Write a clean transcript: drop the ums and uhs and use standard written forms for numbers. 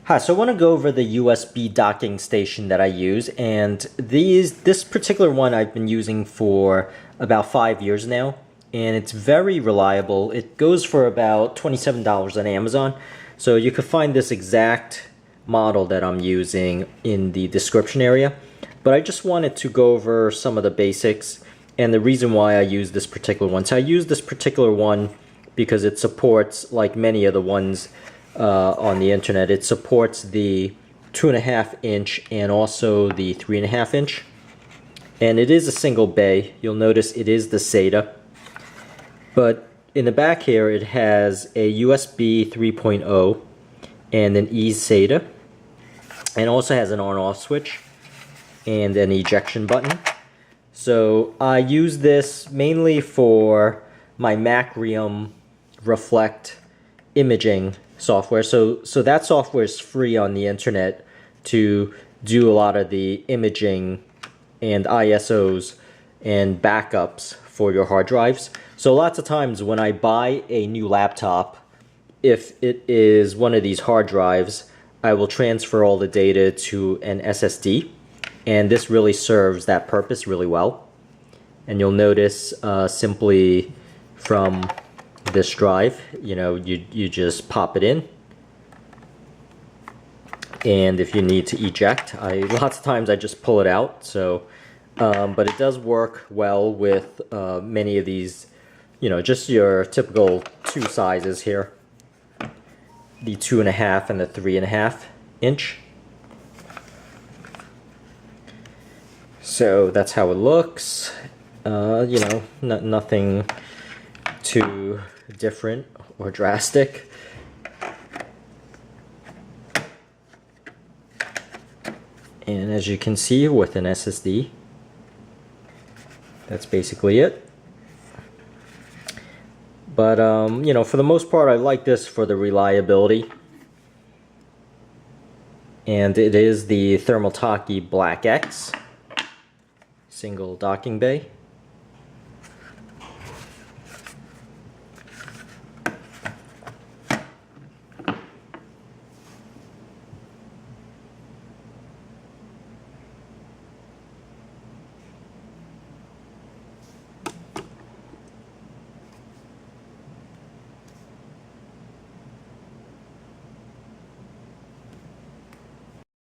Hi, so I want to go over the USB docking station that I use, and this particular one I've been using for about 5 years now, and it's very reliable. It goes for about $27 on Amazon, so you can find this exact model that I'm using in the description area. But I just wanted to go over some of the basics and the reason why I use this particular one. So I use this particular one because it supports, like many of the ones on the internet, it supports the 2.5 inch and also the 3.5 inch. And it is a single bay. You'll notice it is the SATA. But in the back here it has a USB 3.0 and an eSATA. And also has an on-off switch and an ejection button. So I use this mainly for my Macrium Reflect imaging software. So that software is free on the internet to do a lot of the imaging and ISOs and backups for your hard drives. So lots of times when I buy a new laptop, if it is one of these hard drives, I will transfer all the data to an SSD, and this really serves that purpose really well. And you'll notice simply from this drive, you just pop it in, and if you need to eject, lots of times I just pull it out. So but it does work well with many of these, just your typical two sizes here, the 2.5 and the 3.5 inch. So that's how it looks. Nothing too different or drastic. And as you can see, with an SSD, that's basically it. But for the most part, I like this for the reliability. And it is the Thermaltake Black X single docking bay.